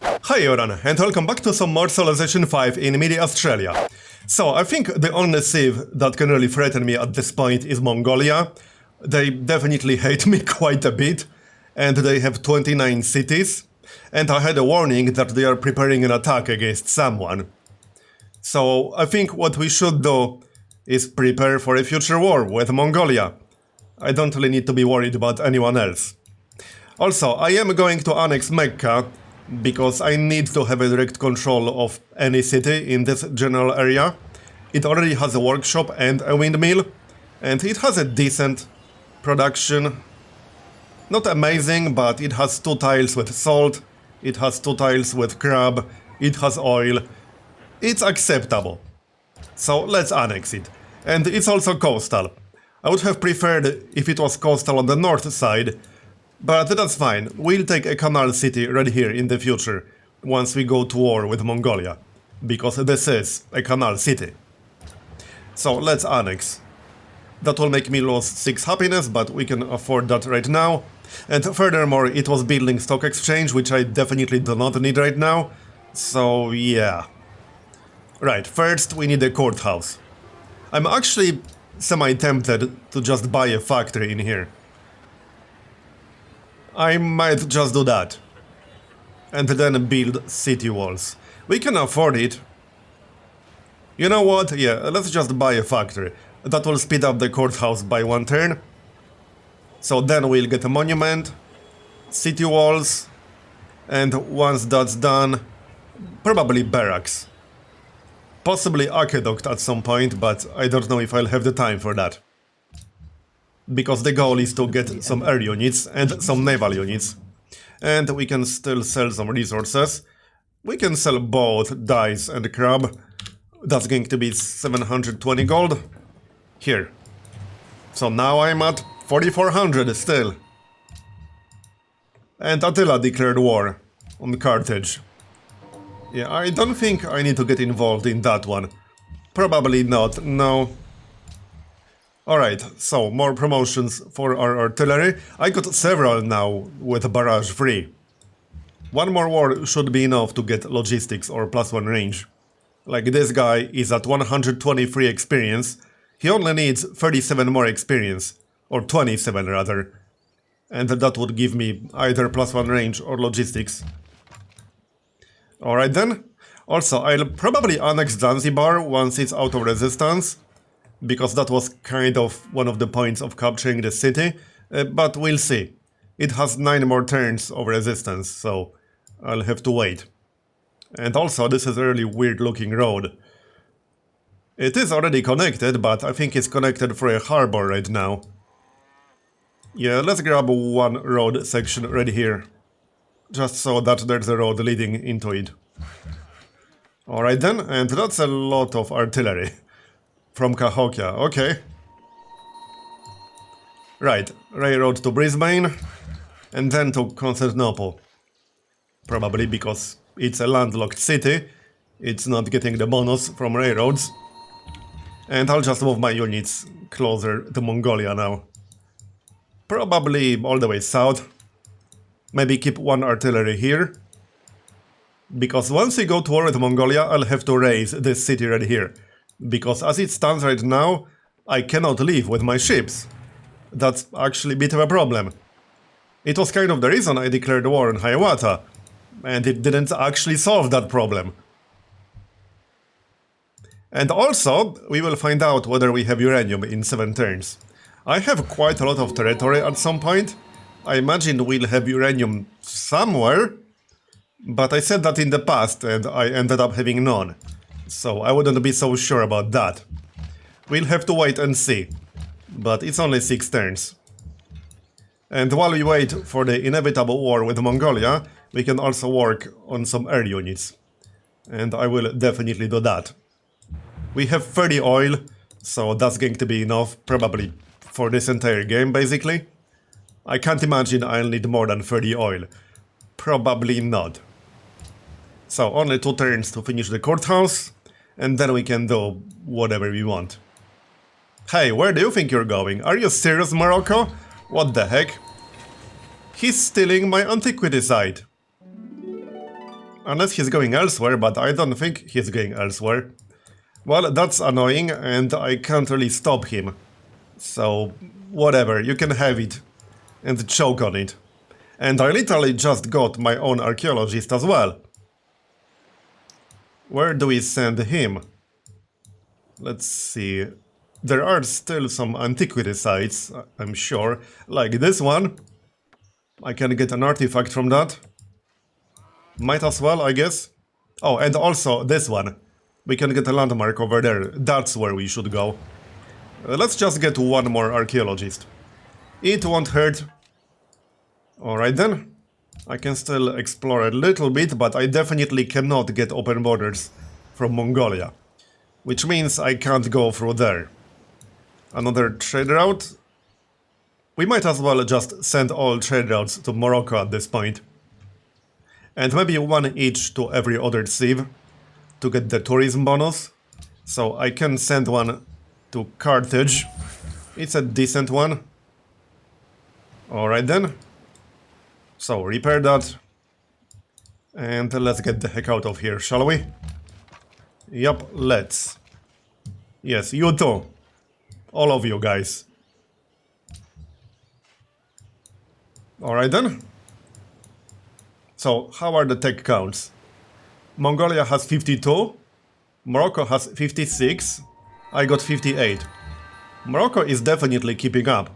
Hi everyone, and welcome back to some more Civilization 5 in Midi-Australia. So, I think the only civ that can really threaten me at this point is Mongolia. They definitely hate me quite a bit, and they have 29 cities, and I had a warning that they are preparing an attack against someone. So, I think what we should do is prepare for a future war with Mongolia. I don't really need to be worried about anyone else. Also, I am going to annex Mecca, because I need to have a direct control of any city in this general area. It already has a workshop and a windmill, and it has a decent production. Not amazing, but it has 2 tiles with salt, it has 2 tiles with crab, it has oil. It's acceptable. So let's annex it. And it's also coastal. I would have preferred if it was coastal on the north side, but that's fine. We'll take a Canal City right here in the future, once we go to war with Mongolia, because this is a Canal City. So let's annex. That will make me lose 6 happiness, but we can afford that right now. And furthermore, it was building stock exchange, which I definitely do not need right now. So yeah. Right, first we need a courthouse. I'm actually semi-tempted to just buy a factory in here. I might just do that. And then build city walls. We can afford it. You know what? Yeah, let's just buy a factory. That will speed up the courthouse by 1 turn. So then we'll get a monument, city walls, and once that's done, probably barracks. Possibly aqueduct at some point, but I don't know if I'll have the time for that. Because the goal is to get some air units and some naval units. And we can still sell some resources. We can sell both dice and crab. That's going to be 720 gold. Here. So now I'm at 4400 still. And Attila declared war on Carthage. Yeah, I don't think I need to get involved in that one. Probably not, no. Alright, so more promotions for our artillery. I got several now with barrage free. 1 more war should be enough to get logistics or +1 range. Like this guy is at 123 experience. He only needs 37 more experience, or 27 rather. And that would give me either +1 range or logistics. Alright then. Also, I'll probably annex Zanzibar once it's out of resistance, because that was kind of one of the points of capturing the city, but we'll see. It has 9 more turns of resistance, so I'll have to wait. And also, this is a really weird looking road. It is already connected, but I think it's connected for a harbor right now. Yeah, let's grab 1 road section right here, just so that there's a road leading into it. Alright then, and that's a lot of artillery. From Cahokia, okay. Right, railroad to Brisbane, and then to Constantinople. Probably because it's a landlocked city, it's not getting the bonus from railroads. And I'll just move my units closer to Mongolia now. Probably all the way south. Maybe keep 1 artillery here. Because once we go to war with Mongolia, I'll have to raise this city right here. Because as it stands right now, I cannot leave with my ships. That's actually a bit of a problem. It was kind of the reason I declared war on Hiawatha, and it didn't actually solve that problem. And also, we will find out whether we have uranium in 7 turns. I have quite a lot of territory at some point. I imagine we'll have uranium somewhere, but I said that in the past and I ended up having none. So I wouldn't be so sure about that. We'll have to wait and see. But it's only 6 turns. And while we wait for the inevitable war with Mongolia, we can also work on some air units. And I will definitely do that. We have 30 oil, so that's going to be enough, probably for this entire game basically. I can't imagine I'll need more than 30 oil. Probably not. So only 2 turns to finish the courthouse. And then we can do whatever we want. Hey, where do you think you're going? Are you serious, Morocco? What the heck? He's stealing my antiquity site. Unless he's going elsewhere, but I don't think he's going elsewhere. Well, that's annoying, and I can't really stop him. So, whatever, you can have it. And choke on it. And I literally just got my own archaeologist as well. Where do we send him? Let's see. There are still some antiquity sites, I'm sure. Like this one. I can get an artifact from that. Might as well, I guess. Oh, and also this one. We can get a landmark over there. That's where we should go. Let's just get one more archaeologist. It won't hurt. Alright then. I can still explore a little bit, but I definitely cannot get open borders from Mongolia. Which means I can't go through there. Another trade route? We might as well just send all trade routes to Morocco at this point. And maybe one each to every other civ to get the tourism bonus. So I can send one to Carthage. It's a decent one. Alright then. So repair that. And let's get the heck out of here, shall we? Yup, let's. Yes, you too. All of you guys. Alright then. So, how are the tech counts? Mongolia has 52. Morocco has 56. I got 58. Morocco is definitely keeping up.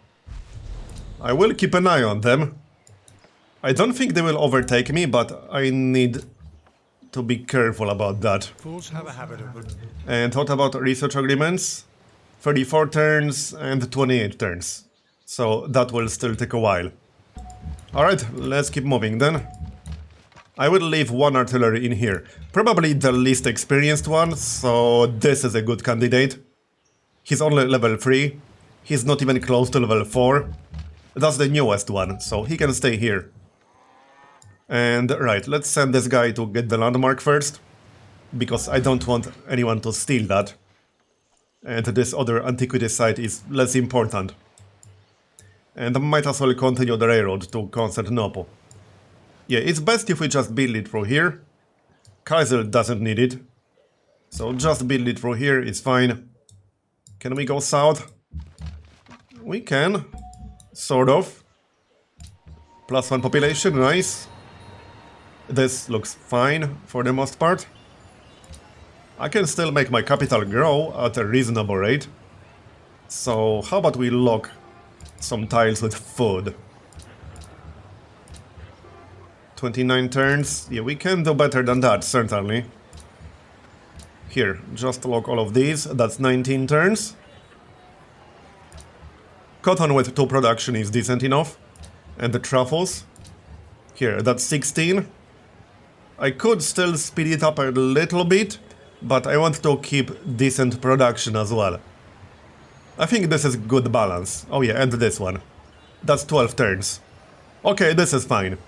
I will keep an eye on them. I don't think they will overtake me, but I need to be careful about that. Fools have a habit of... And what about research agreements? 34 turns and 28 turns. So that will still take a while. Alright, let's keep moving then. I will leave one artillery in here. Probably the least experienced one, so this is a good candidate. He's only level 3. He's not even close to level 4. That's the newest one, so he can stay here. And right, let's send this guy to get the landmark first. Because I don't want anyone to steal that. And this other antiquity site is less important. And I might as well continue the railroad to Constantinople. Yeah, it's best if we just build it through here. Kaiser doesn't need it. So just build it through here, it's fine. Can we go south? We can. Sort of. +1 population, nice. This looks fine for the most part. I can still make my capital grow at a reasonable rate. So how about we lock some tiles with food? 29 turns. Yeah, we can do better than that, certainly. Here, just lock all of these. That's 19 turns. Cotton with 2 production is decent enough. And the truffles. Here, that's 16. I could still speed it up a little bit, but I want to keep decent production as well. I think this is good balance. Oh yeah, and this one. That's 12 turns. Okay, this is fine.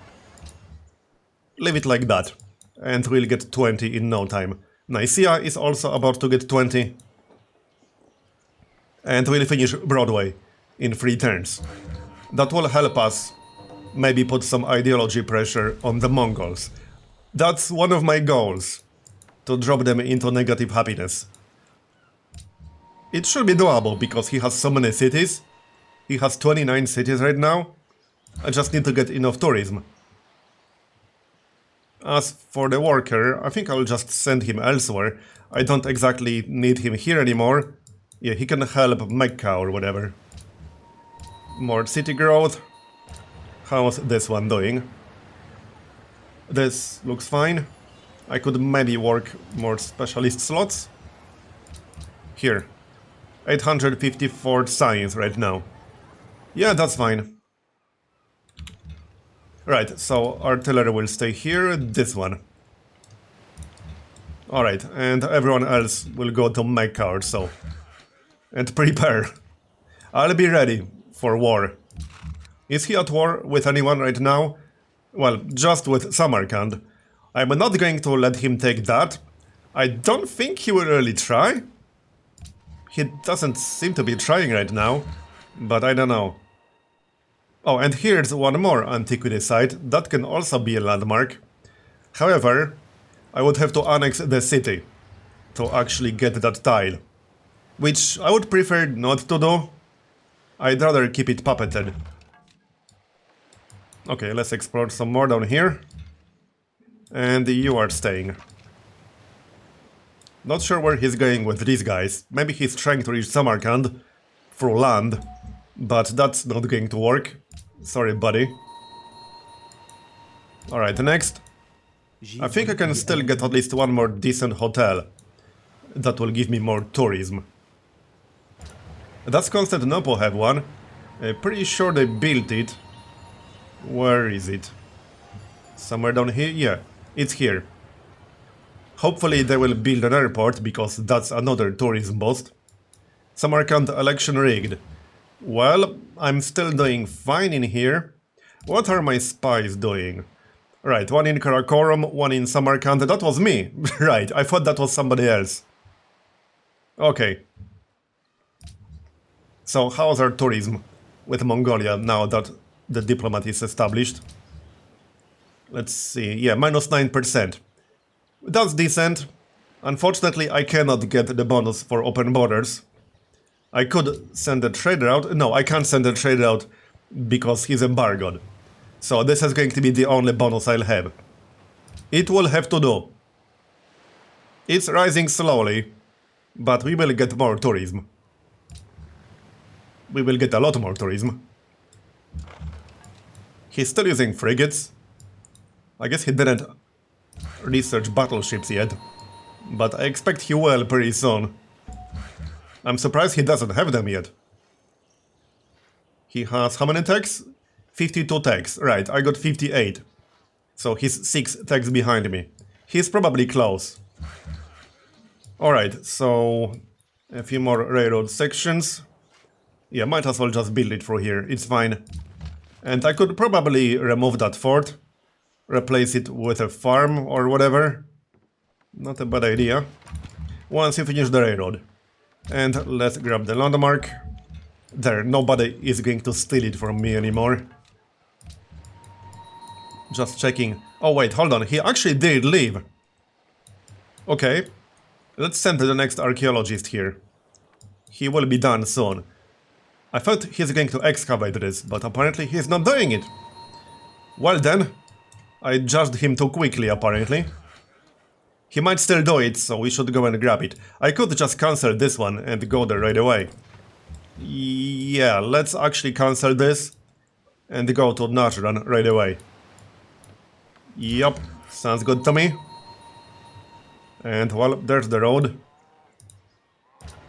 Leave it like that. And we'll get 20 in no time. Nicaea is also about to get 20. And we'll finish Broadway in 3 turns. That will help us maybe put some ideology pressure on the Mongols. That's one of my goals. To drop them into negative happiness. It should be doable because he has so many cities. He has 29 cities right now. I just need to get enough tourism. As for the worker, I think I'll just send him elsewhere. I don't exactly need him here anymore. Yeah, he can help Mecca or whatever. More city growth. How's this one doing? This looks fine. I could maybe work more specialist slots. Here. 854 science right now. Yeah, that's fine. Right, so artillery will stay here, this one. Alright, and everyone else will go to Mecca or so. And prepare. I'll be ready for war. Is he at war with anyone right now? Well, just with Samarkand. I'm not going to let him take that. I don't think he will really try. He doesn't seem to be trying right now, but I don't know. Oh, and here's one more antiquity site that can also be a landmark. However, I would have to annex the city to actually get that tile. Which I would prefer not to do. I'd rather keep it puppeted. Okay, let's explore some more down here. And you are staying. Not sure where he's going with these guys. Maybe he's trying to reach Samarkand through land. But that's not going to work. Sorry, buddy. Alright, next. I think I can still get at least one more decent hotel. That will give me more tourism. Does Constantinople have one? Pretty sure they built it. Where is it? Somewhere down here? Yeah, it's here. Hopefully they will build an airport, because that's another tourism boost. Samarkand election rigged. Well, I'm still doing fine in here. What are my spies doing? Right, one in Karakorum, one in Samarkand. That was me. Right, I thought that was somebody else. Okay. So how's our tourism with Mongolia now that the diplomat is established? Let's see, yeah, minus 9%. That's decent. Unfortunately, I cannot get the bonus for open borders. I could send a trader out. No, I can't send a trader out because he's embargoed. So this is going to be the only bonus I'll have. It will have to do. It's rising slowly, but we will get more tourism. We will get a lot more tourism. He's still using frigates. I guess he didn't research battleships yet, but I expect he will pretty soon. I'm surprised he doesn't have them yet. He has how many techs? 52 techs. Right, I got 58. So he's 6 techs behind me. He's probably close. Alright, so a few more railroad sections. Yeah, might as well just build it through here, it's fine. And I could probably remove that fort, replace it with a farm or whatever. Not a bad idea. Once you finish the railroad. And let's grab the landmark. There, nobody is going to steal it from me anymore. Just checking. Oh wait, hold on, he actually did leave. Okay, let's send the next archaeologist here. He will be done soon. I thought he's going to excavate this, but apparently he's not doing it. Well then, I judged him too quickly apparently. He might still do it, so we should go and grab it. I could just cancel this one and go there right away. Yeah, let's actually cancel this and go to Najran right away. Yup, sounds good to me. And well, there's the road.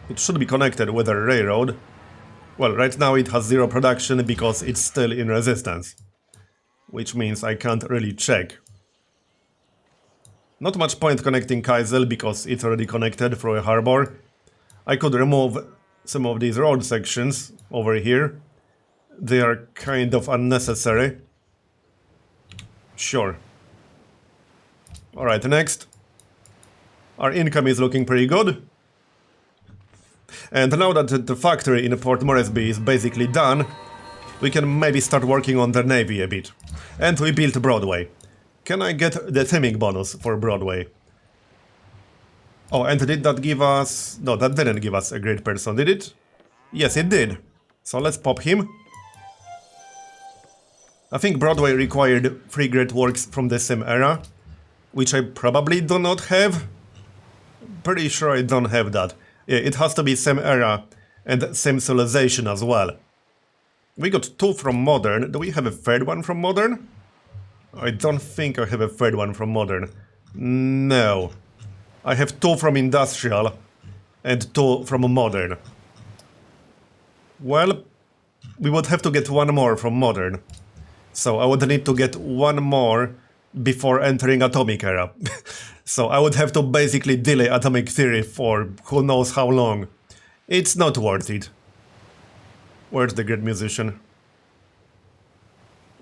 It should be connected with a railroad. Well, right now it has 0 production because it's still in resistance. Which means I can't really check. Not much point connecting Kaisel because it's already connected through a harbor. I could remove some of these road sections over here. They are kind of unnecessary. Sure. Alright, next. Our income is looking pretty good. And now that the factory in Port Moresby is basically done, we can maybe start working on the navy a bit. And we built Broadway. Can I get the theming bonus for Broadway? Oh, and did that give us... No, that didn't give us a great person, did it? Yes, it did. So let's pop him. I think Broadway required 3 great works from the same era, which I probably do not have. Pretty sure I don't have that. Yeah, it has to be same era and same civilization as well. We got 2 from Modern. Do we have a 3rd one from Modern? I don't think I have a 3rd one from Modern. No. I have 2 from Industrial and 2 from Modern. Well, we would have to get 1 more from Modern. So I would need to get 1 more before entering Atomic Era. So I would have to basically delay Atomic Theory for who knows how long. It's not worth it. Where's the great musician?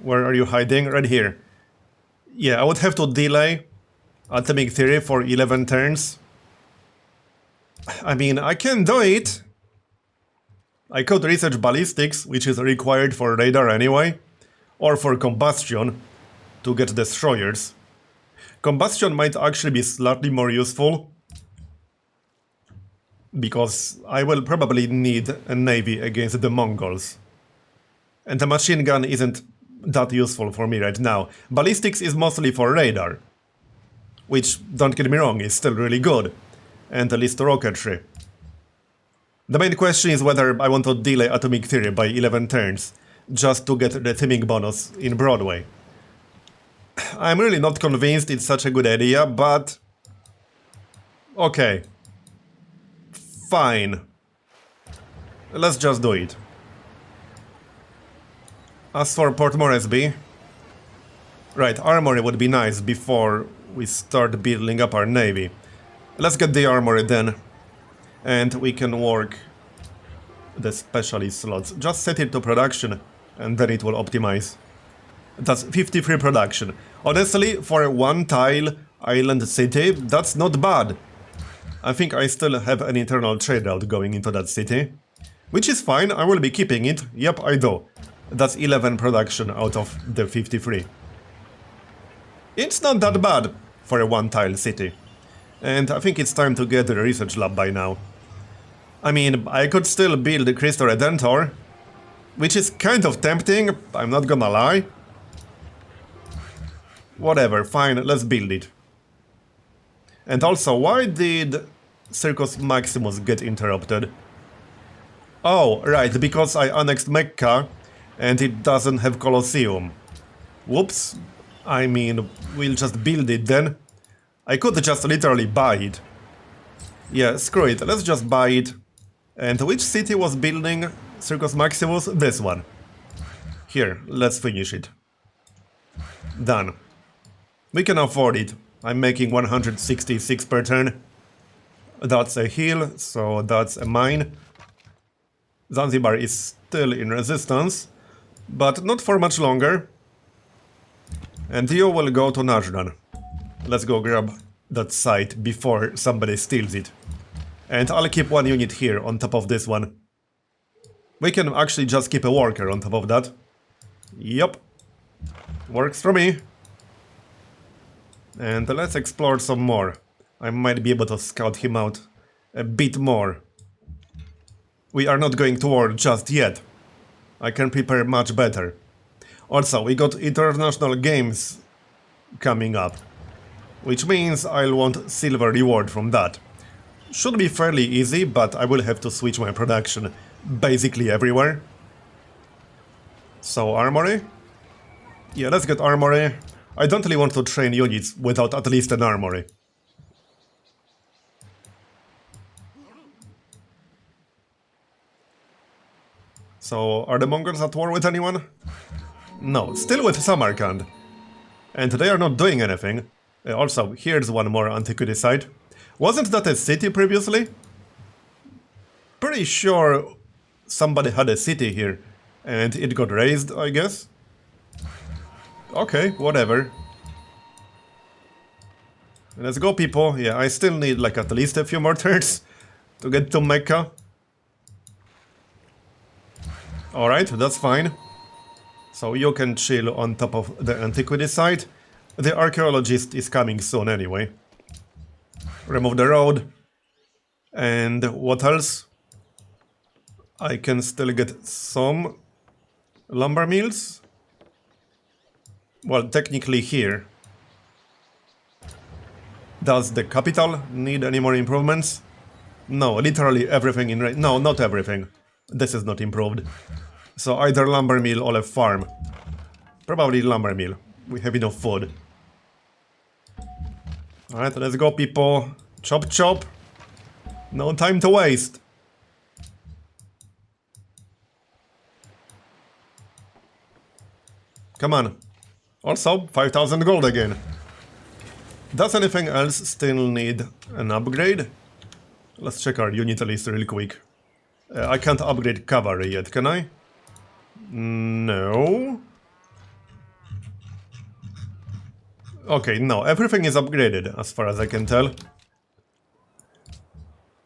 Where are you hiding? Right here. Yeah, I would have to delay Atomic Theory for 11 turns. I mean, I can do it. I could research ballistics, which is required for radar anyway, or for combustion to get destroyers. Combustion might actually be slightly more useful, because I will probably need a navy against the Mongols. And the machine gun isn't that useful for me right now. Ballistics is mostly for radar, which, don't get me wrong, is still really good, and at least rocketry. The main question is whether I want to delay atomic theory by 11 turns, just to get the teaming bonus in Broadway. I'm really not convinced it's such a good idea, but... okay. Fine. Let's just do it. As for Port Moresby... right, armory would be nice before we start building up our navy. Let's get the armory then. And we can work the specialist slots. Just set it to production, and then it will optimize. That's 53 production. Honestly, for a one-tile island city, that's not bad. I think I still have an internal trade route going into that city. Which is fine, I will be keeping it. Yep, I do. That's 11 production out of the 53. It's not that bad for a one-tile city. And I think it's time to get the research lab by now. I mean, I could still build the Crystal Redentor, which is kind of tempting, I'm not gonna lie. Whatever, fine, let's build it. And also, why did Circus Maximus get interrupted? Oh, right, because I annexed Mecca and it doesn't have Colosseum. Whoops. I mean, we'll just build it then. I could just literally buy it. Yeah, screw it, let's just buy it. And which city was building Circus Maximus? This one. Here, let's finish it. Done. We can afford it. I'm making 166 per turn. That's a hill, so that's a mine. Zanzibar is still in resistance, but not for much longer. And you will go to Najran. Let's go grab that site before somebody steals it. And I'll keep one unit here on top of this one. We can actually just keep a worker on top of that. Yup. Works for me. And let's explore some more. I might be able to scout him out a bit more. We are not going to war just yet. I can prepare much better. Also, we got international games coming up, which means I'll want silver reward from that. Should be fairly easy, but I will have to switch my production basically everywhere. So, armory? Yeah, let's get armory. I don't really want to train units without at least an armory. So, are the Mongols at war with anyone? No, still with Samarkand. And they are not doing anything. Also, here's one more antiquity site. Wasn't that a city previously? Pretty sure somebody had a city here, and it got raised, I guess? Okay, whatever. Let's go, people. Yeah, I still need like at least a few more turns to get to Mecca. Alright, that's fine. So you can chill on top of the antiquity site. The archaeologist is coming soon anyway. Remove the road. And what else? I can still get some lumber mills. Well, technically here. Does the capital need any more improvements? No, literally everything in... no, not everything. This is not improved. So either lumber mill or a farm. Probably lumber mill. We have enough food. Alright, let's go, people. Chop chop. No time to waste. Come on. Also, 5,000 gold again. Does anything else still need an upgrade? Let's check our unit list real quick. I can't upgrade cavalry yet, can I? No. Okay, no, everything is upgraded, as far as I can tell.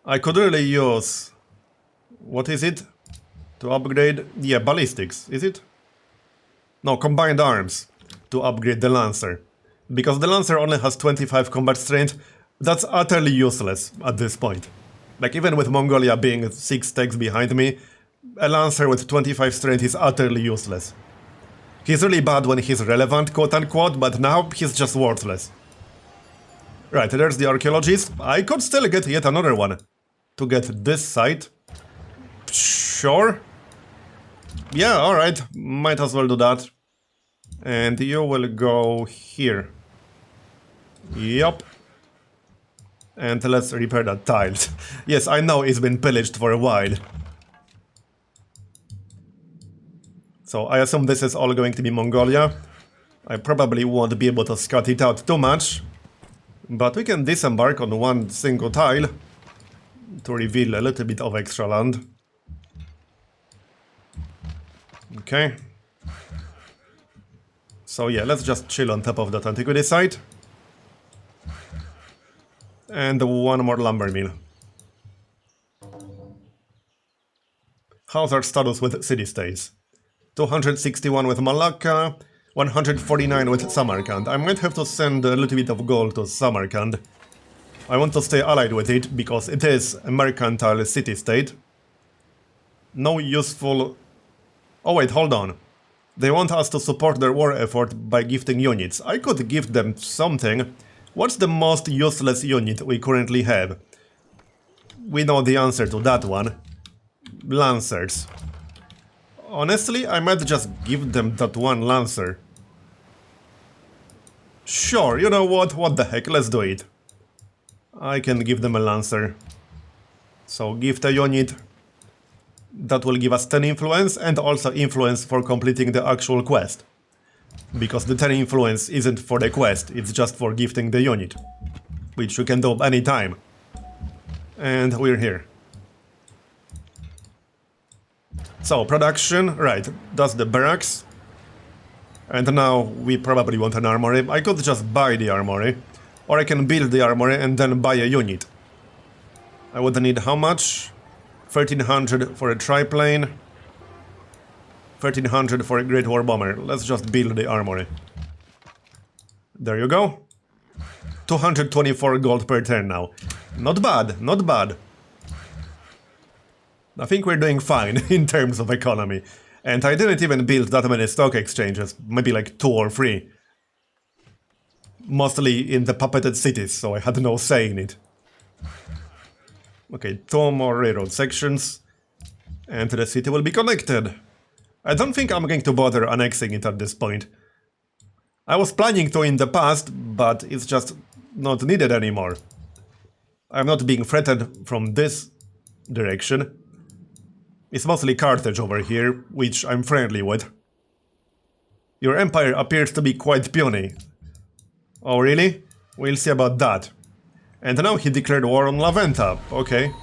I could really use... what is it? To upgrade... yeah, ballistics, is it? No, combined arms. To upgrade the Lancer. Because the Lancer only has 25 combat strength, that's utterly useless at this point. Like, even with Mongolia being 6 stacks behind me, a Lancer with 25 strength is utterly useless. He's really bad when he's relevant, quote-unquote, but now he's just worthless. Right, there's the archaeologist. I could still get yet another one. To get this site. Sure. Yeah, alright. Might as well do that. And you will go here. Yup. And let's repair that tile. Yes, I know it's been pillaged for a while. So I assume this is all going to be Mongolia. I probably won't be able to scout it out too much. But we can disembark on one single tile to reveal a little bit of extra land. Okay. So yeah, let's just chill on top of that antiquity site. And one more lumber mill. How's our status with city-states? 261 with Malacca, 149 with Samarkand. I might have to send a little bit of gold to Samarkand. I want to stay allied with it because it is a mercantile city-state. No useful... Oh wait, hold on. They want us to support their war effort by gifting units. I could gift them something. What's the most useless unit we currently have? We know the answer to that one. Lancers. Honestly, I might just give them that one Lancer. Sure, you know what? What the heck, let's do it. I can give them a Lancer. So gift a unit. That will give us 10 influence and also influence for completing the actual quest. Because the 10 influence isn't for the quest, it's just for gifting the unit. Which you can do anytime. And we're here. So, production, right, that's the barracks. And now we probably want an armory. I could just buy the armory. Or I can build the armory and then buy a unit. I would need how much? 1300 for a triplane. 1300 for a Great War Bomber. Let's just build the armory. There you go. 224 gold per turn now. Not bad, not bad. I think we're doing fine in terms of economy. And I didn't even build that many stock exchanges, maybe like 2 or 3. Mostly in the puppeted cities, so I had no say in it. Okay, 2 more railroad sections. And the city will be connected. I don't think I'm going to bother annexing it at this point. I was planning to in the past, but it's just not needed anymore. I'm not being threatened from this direction. It's mostly Carthage over here, which I'm friendly with. Your empire appears to be quite puny. Oh really? We'll see about that. And now he declared war on Laventa. Okay.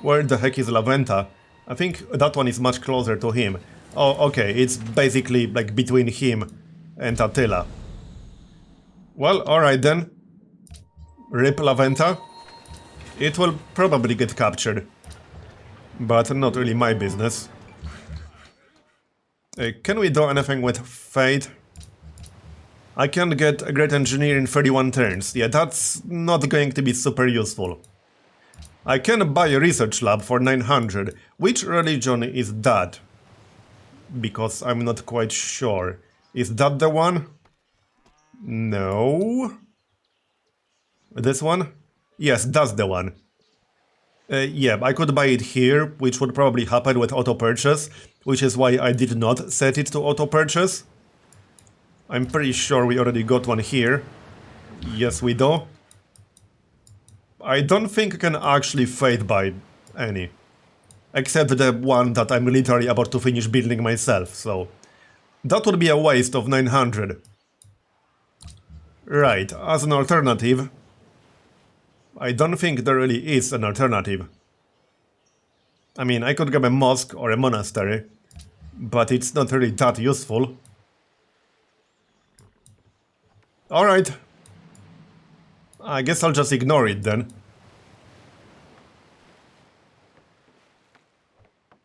Where the heck is Laventa? I think that one is much closer to him. Oh, okay, it's basically like between him and Attila. Well, alright then. RIP Laventa. It will probably get captured. But not really my business. Can we do anything with Fate? I can get a Great Engineer in 31 turns. Yeah, that's not going to be super useful. I can buy a research lab for 900. Which religion is that? Because I'm not quite sure. Is that the one? No. This one? Yes, that's the one. Yeah, I could buy it here, which would probably happen with auto-purchase, which is why I did not set it to auto-purchase. I'm pretty sure we already got one here. Yes, we do. I don't think I can actually fate buy any. Except the one that I'm literally about to finish building myself, so... that would be a waste of 900. Right, as an alternative... I don't think there really is an alternative. I mean, I could grab a mosque or a monastery, but it's not really that useful. Alright. I guess I'll just ignore it then.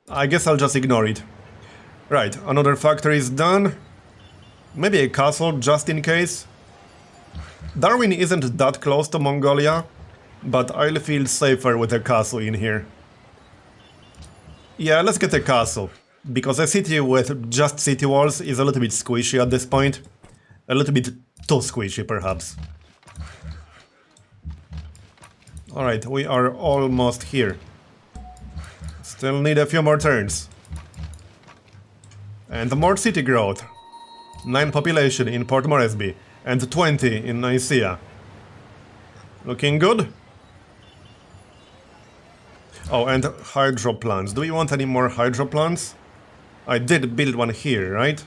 I guess I'll just ignore it. Right, another factory is done. Maybe a castle, just in case. Darwin isn't that close to Mongolia, but I'll feel safer with a castle in here. Yeah, let's get a castle, because a city with just city walls is a little bit squishy at this point. A little bit too squishy, perhaps. Alright, we are almost here. Still need a few more turns. And more city growth. 9 population in Port Moresby, and 20 in Nicaea. Looking good. Oh, and hydro plants. Do we want any more hydro plants? I did build one here, right?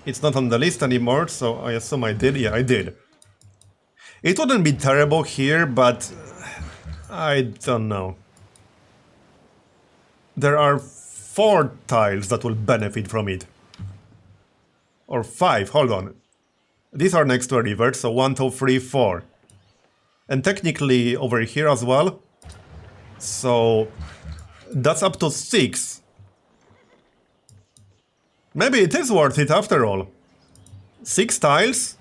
It's not on the list anymore, so I assume I did. Yeah, I did. It wouldn't be terrible here, but I don't know. There are 4 tiles that will benefit from it. Or 5, hold on. These are next to a river, so 1, 2, 3, 4. And technically over here as well. So that's up to 6. Maybe it is worth it after all. 6 tiles?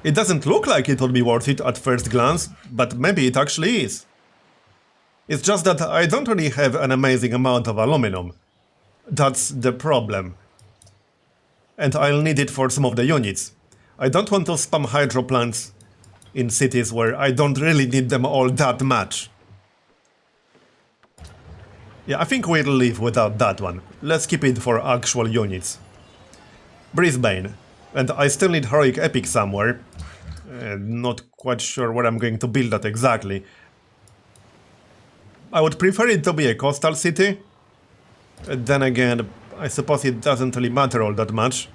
It doesn't look like it would be worth it at first glance, but maybe it actually is. It's just that I don't really have an amazing amount of aluminum. That's the problem. And I'll need it for some of the units. I don't want to spam hydro plants in cities where I don't really need them all that much. Yeah, I think we'll leave without that one. Let's keep it for actual units. Brisbane. And I still need Heroic Epic somewhere. Not quite sure where I'm going to build that exactly. I would prefer it to be a coastal city. Then again, I suppose it doesn't really matter all that much.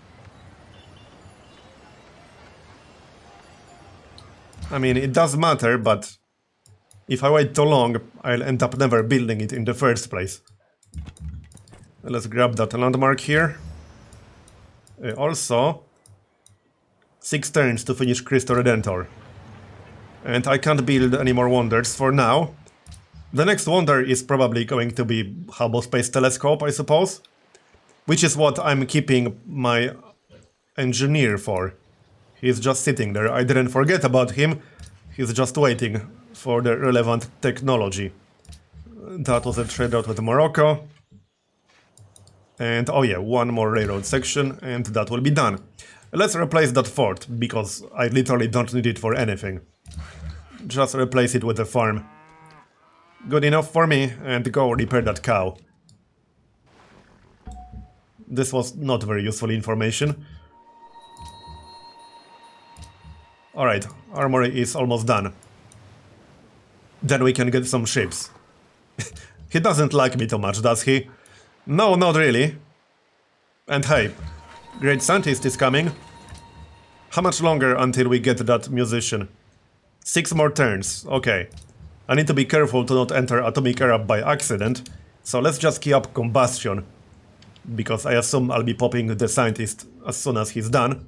I mean, it does matter, but if I wait too long, I'll end up never building it in the first place. Let's grab that landmark here. Also, 6 turns to finish Cristo Redentor. And I can't build any more wonders for now. The next wonder is probably going to be Hubble Space Telescope, I suppose. Which is what I'm keeping my engineer for. He's just sitting there. I didn't forget about him. He's just waiting for the relevant technology. That was a trade out with Morocco. And oh yeah, 1 more railroad section and that will be done. Let's replace that fort, because I literally don't need it for anything. Just replace it with a farm. Good enough for me, and go repair that cow. This was not very useful information. Alright, armory is almost done. Then we can get some ships. He doesn't like me too much, does he? No, not really. And hey, Great Scientist is coming. How much longer until we get that musician? 6 more turns, okay. I need to be careful to not enter Atomic Era by accident, so let's just key up Combustion. Because I assume I'll be popping the Scientist as soon as he's done.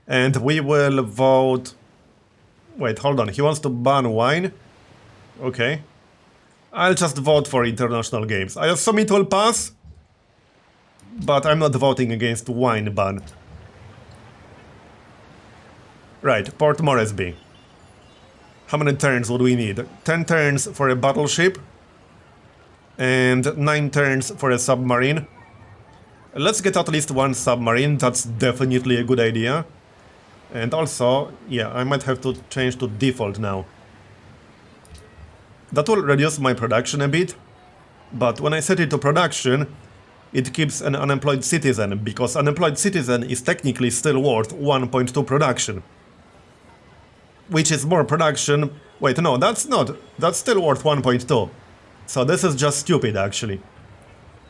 And we will vote... Wait, hold on, he wants to ban wine? Okay. I'll just vote for international games. I assume it will pass, but I'm not voting against wine ban. Right, Port Moresby. How many turns would we need? 10 turns for a battleship and 9 turns for a submarine. Let's get at least 1 submarine, that's definitely a good idea. And also, yeah, I might have to change to default now. That will reduce my production a bit, but when I set it to production, it keeps an unemployed citizen, because unemployed citizen is technically still worth 1.2 production. Which is more production... Wait, no, that's not. That's still worth 1.2. So this is just stupid, actually.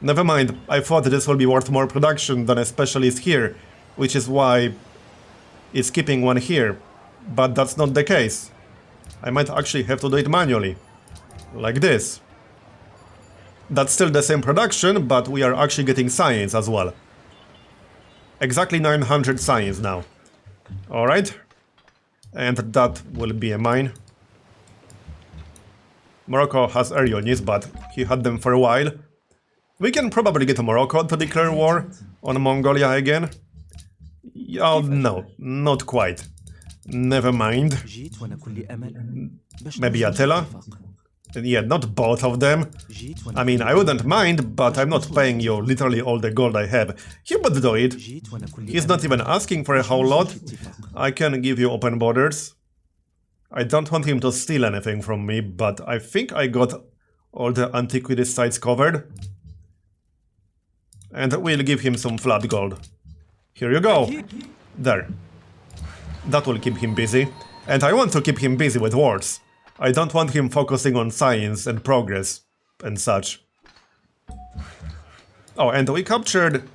Never mind, I thought this will be worth more production than a specialist here, which is why it's keeping one here. But that's not the case. I might actually have to do it manually. Like this. That's still the same production, but we are actually getting science as well. Exactly 900 science now. Alright. And that will be a mine. Morocco has air units, but he had them for a while. We can probably get Morocco to declare war on Mongolia again. Oh no, not quite. Never mind. Maybe Attila? Yeah, not both of them. I mean, I wouldn't mind, but I'm not paying you literally all the gold I have. He would do it. He's not even asking for a whole lot. I can give you open borders. I don't want him to steal anything from me, but I think I got all the antiquity sites covered. And we'll give him some flat gold. Here you go. There. That will keep him busy. And I want to keep him busy with wars. I don't want him focusing on science and progress and such. Oh, and we captured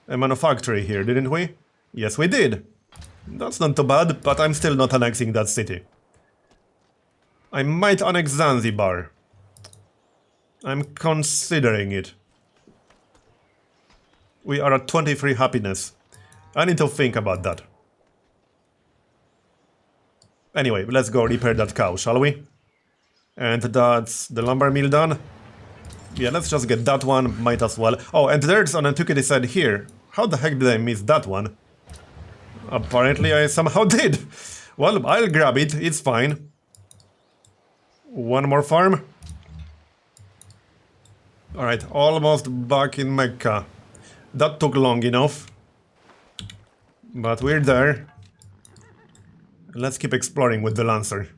a manufactory here, didn't we? Yes, we did. That's not too bad, but I'm still not annexing that city. I might annex Zanzibar. I'm considering it. We are at 23 happiness. I need to think about that. Anyway, let's go repair that cow, shall we? And that's the lumber mill done. Yeah, let's just get that one, might as well. Oh, and there's an antiquity side here. How the heck did I miss that one? Apparently I somehow did. Well, I'll grab it, it's fine. One more farm. Alright, almost back in Mecca. That took long enough. But we're there. Let's keep exploring with the Lancer.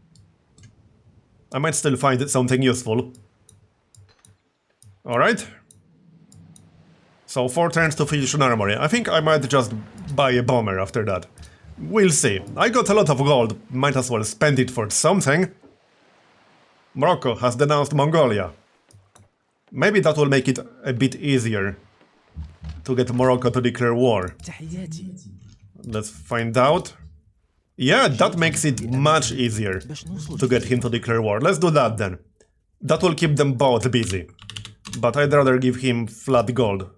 I might still find something useful. Alright. So 4 turns to finish an armory. I think I might just buy a bomber after that. We'll see. I got a lot of gold. Might as well spend it for something. Morocco has denounced Mongolia. Maybe that will make it a bit easier to get Morocco to declare war. Let's find out. Yeah, that makes it much easier to get him to declare war. Let's do that then. That will keep them both busy. But I'd rather give him flat gold.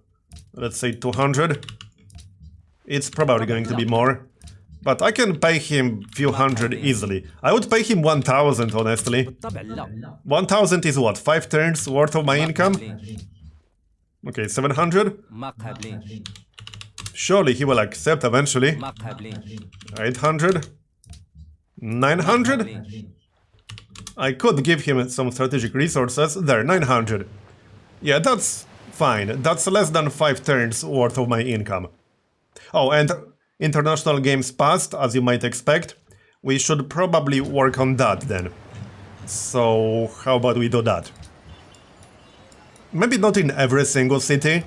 Let's say 200. It's probably going to be more. But I can pay him few hundred easily. I would pay him 1000, honestly. 1000 is what? 5 turns worth of my income? Okay, 700? Surely he will accept eventually. 800? 900? I could give him some strategic resources. There, 900. Yeah, that's fine. That's less than 5 turns worth of my income. Oh, and international games passed, as you might expect. We should probably work on that then. So, how about we do that? Maybe not in every single city.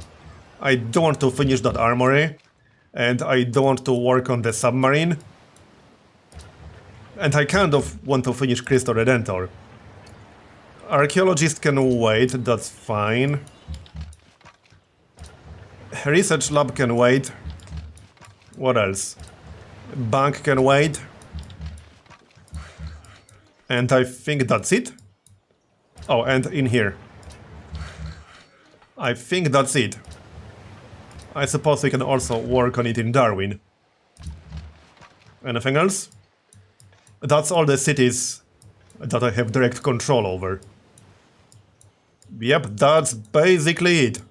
I don't want to finish that armory. And I don't want to work on the submarine. And I kind of want to finish Cristo Redentor. Archaeologist can wait, that's fine. Research lab can wait. What else? Bank can wait. And I think that's it. Oh, and in here. I think that's it. I suppose we can also work on it in Darwin. Anything else? That's all the cities that I have direct control over. Yep, that's basically it.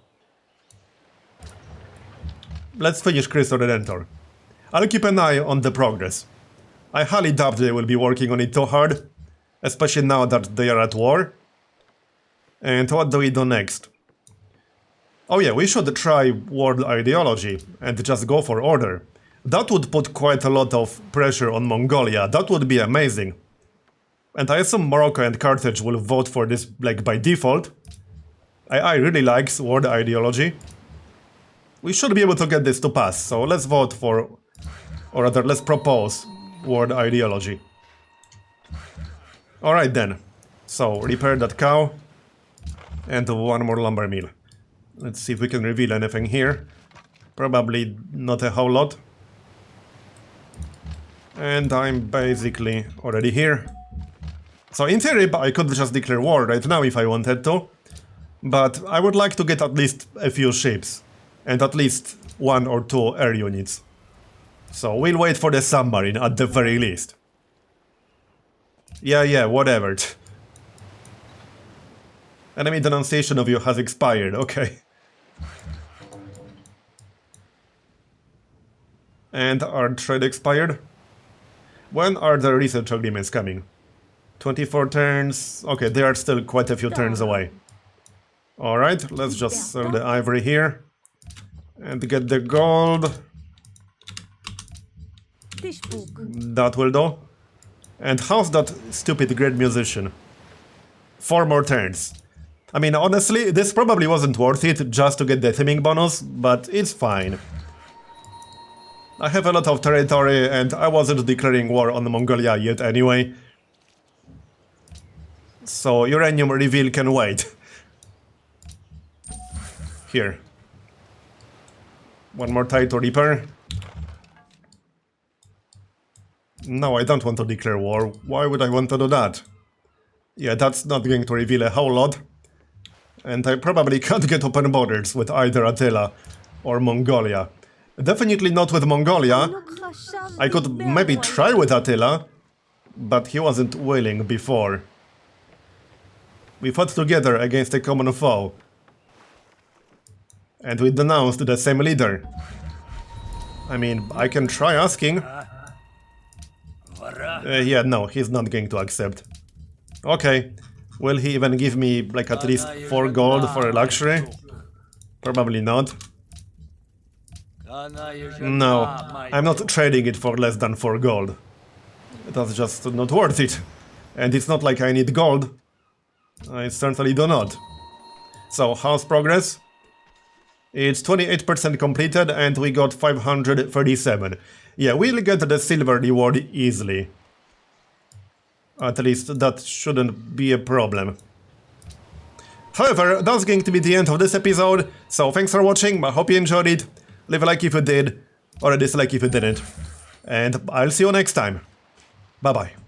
Let's finish Cristo Redentor. I'll keep an eye on the progress. I highly doubt they will be working on it too hard, especially now that they are at war. And what do we do next? Oh yeah, we should try world ideology and just go for order. That would put quite a lot of pressure on Mongolia, that would be amazing. And I assume Morocco and Carthage will vote for this like by default. I really like world ideology. We should be able to get this to pass, so let's vote for, or rather let's propose world ideology. Alright then, so repair that cow and one more lumber mill. Let's see if we can reveal anything here. Probably not a whole lot. And I'm basically already here. So in theory, I could just declare war right now if I wanted to. But I would like to get at least a few ships. And at least 1 or 2 air units. So we'll wait for the submarine at the very least. Yeah, whatever. Enemy denunciation of you has expired, okay. And our trade expired? When are the research agreements coming? 24 turns. Okay, they are still quite a few turns away. Alright, let's just sell the ivory here. And get the gold. That will do. And how's that stupid great musician? 4 more turns. I mean, honestly, this probably wasn't worth it just to get the theming bonus, but it's fine. I have a lot of territory and I wasn't declaring war on Mongolia yet anyway. So uranium reveal can wait. Here. One more title repair. No, I don't want to declare war. Why would I want to do that? Yeah, that's not going to reveal a whole lot. And I probably can't get open borders with either Attila or Mongolia. Definitely not with Mongolia. I could maybe try with Attila, but he wasn't willing before. We fought together against a common foe. And we denounced the same leader. I mean, I can try asking. Yeah, no, he's not going to accept. Okay, will he even give me, like, at least 4 gold for a luxury? Probably not. No, I'm not trading it for less than 4 gold. That's just not worth it. And it's not like I need gold. I certainly do not. So, how's progress? It's 28% completed and we got 537. Yeah, we'll get the silver reward easily. At least that shouldn't be a problem. However, that's going to be the end of this episode, so thanks for watching, I hope you enjoyed it. Leave a like if you did, or a dislike if you didn't. And I'll see you next time. Bye bye.